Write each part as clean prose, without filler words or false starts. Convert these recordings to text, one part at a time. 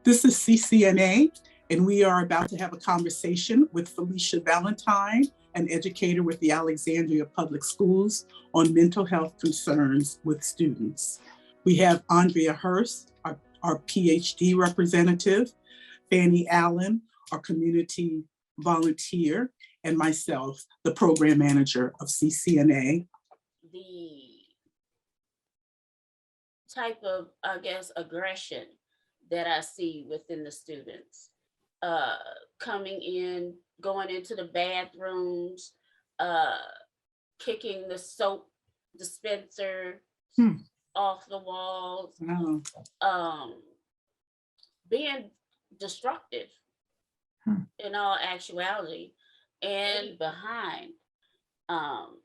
This is CCNA, and we are about to have a conversation with Felicia Valentine, an educator with the Alexandria Public Schools, on mental health concerns with students. We have Andrea Hurst, our PhD representative, Fanny Allen, our community volunteer, and myself, the program manager of CCNA. The type of, I guess, aggression that I see within the students, coming in, going into the bathrooms, kicking the soap dispenser off the walls, being destructive in all actuality, and behind,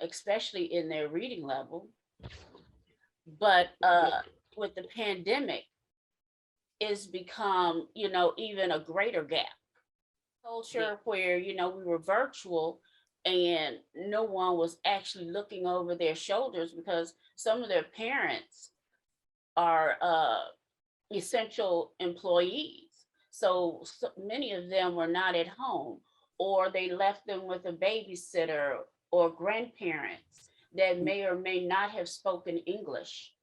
especially in their reading level. But with the pandemic, it's become, even a greater gap. Culture where, we were virtual and no one was actually looking over their shoulders because some of their parents are essential employees. So many of them were not at home, or they left them with a babysitter or grandparents that may or may not have spoken English.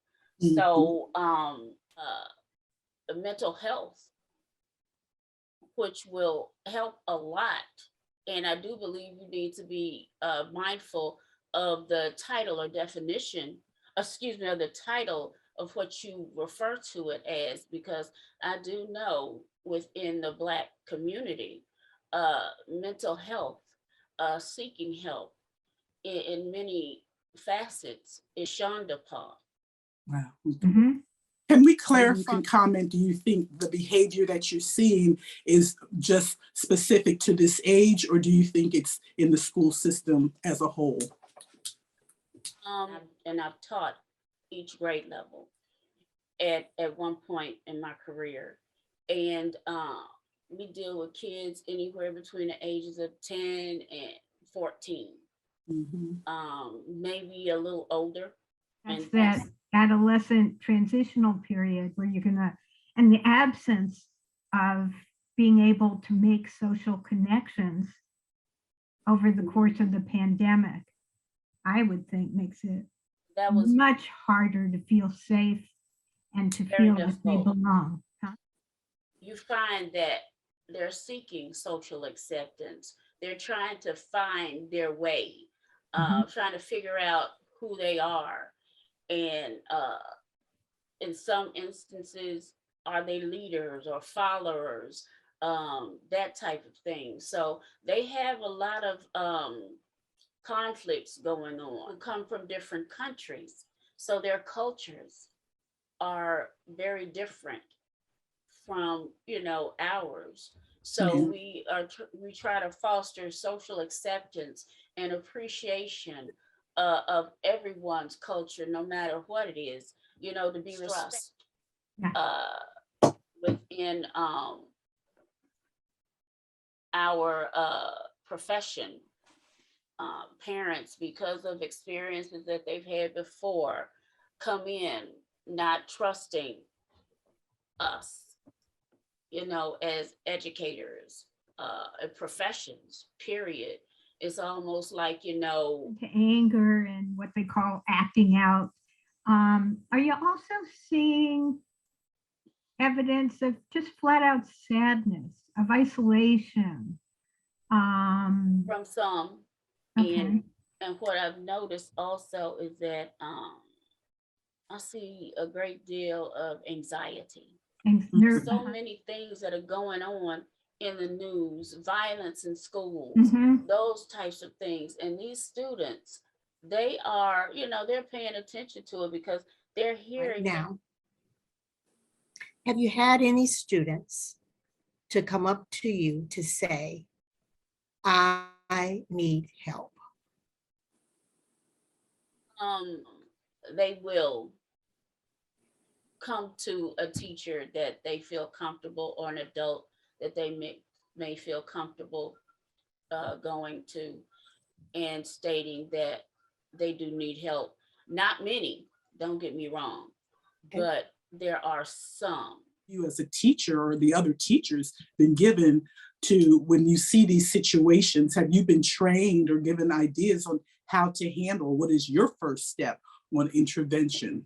So the mental health, which will help a lot. And I do believe you need to be mindful of the title or definition, of the title of what you refer to it as, because I do know within the Black community, mental health, seeking help in many facets is shunned upon. Wow. Can we clarify and comment, do you think the behavior that you're seeing is just specific to this age, or do you think it's in the school system as a whole? And I've taught each grade level at one point in my career. And we deal with kids anywhere between the ages of 10 and 14, maybe a little older. That's that adolescent transitional period where you're and the absence of being able to make social connections over the course of the pandemic, I would think makes it much harder to feel safe and to feel that they belong. You find that they're seeking social acceptance. They're trying to find their way, trying to figure out who they are. And in some instances, are they leaders or followers, that type of thing. So they have a lot of conflicts going on. We come from different countries, so their cultures are very different from ours. So we try to foster social acceptance and appreciation of everyone's culture, no matter what it is, to be respected within our profession. Parents, because of experiences that they've had before, come in not trusting us, as educators, professions, period. It's almost like, to anger and what they call acting out. Are you also seeing evidence of just flat out sadness, of isolation? From some. And what I've noticed also is that I see a great deal of anxiety. There's so many things that are going on in the news, violence in schools, those types of things. And these students, they are, they're paying attention to it because they're hearing now. Have you had any students to come up to you to say, I need help? They will come to a teacher that they feel comfortable, or an adult that they may feel comfortable going to, and stating that they do need help. Not many, don't get me wrong, but there are some you as a teacher or the other teachers been given to when you see these situations? Have you been trained or given ideas on how to handle? What is your first step on intervention?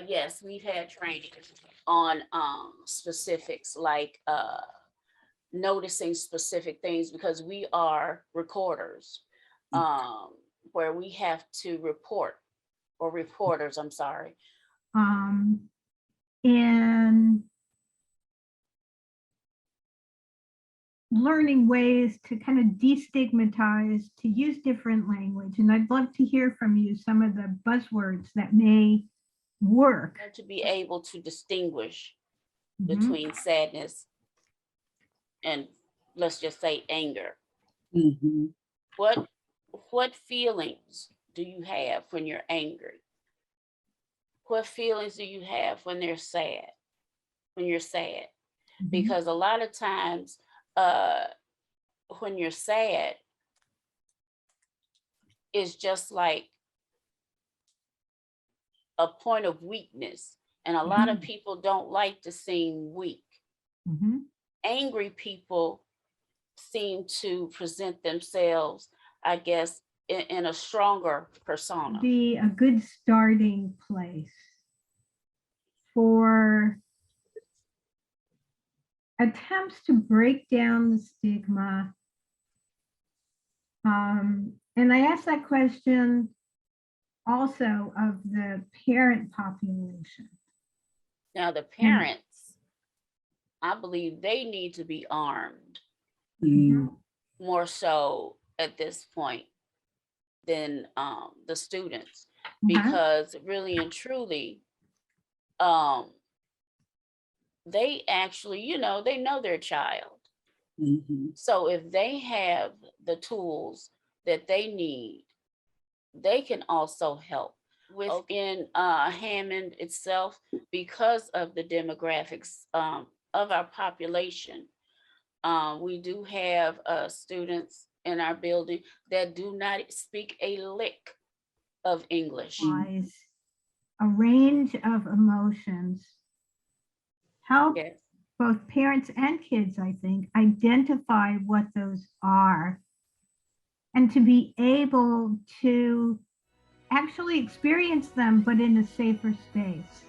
Yes, we've had training on specifics like noticing specific things because we are recorders, where we have to report, or reporters, I'm sorry. And learning ways to kind of destigmatize, to use different language. And I'd love to hear from you some of the buzzwords that may work. To be able to distinguish Mhm. between sadness and, let's just say, anger. Mm-hmm. What feelings do you have when you're angry? What feelings do you have when they're sad? When you're sad? Mhm. Because a lot of times, when you're sad, it's just like a point of weakness, and a lot of people don't like to seem weak. Mhm. Angry people seem to present themselves, I guess, in a stronger persona. Be a good starting place for attempts to break down the stigma. And I asked that question also of the parent population. Now, the parents, I believe they need to be armed more so at this point than the students, because really and truly, they actually, they know their child. So if they have the tools that they need, they can also help. Within Hammond itself, because of the demographics of our population, we do have students in our building that do not speak a lick of English. A range of emotions help Yes. both parents and kids, I think, identify what those are and to be able to actually experience them, but in a safer space.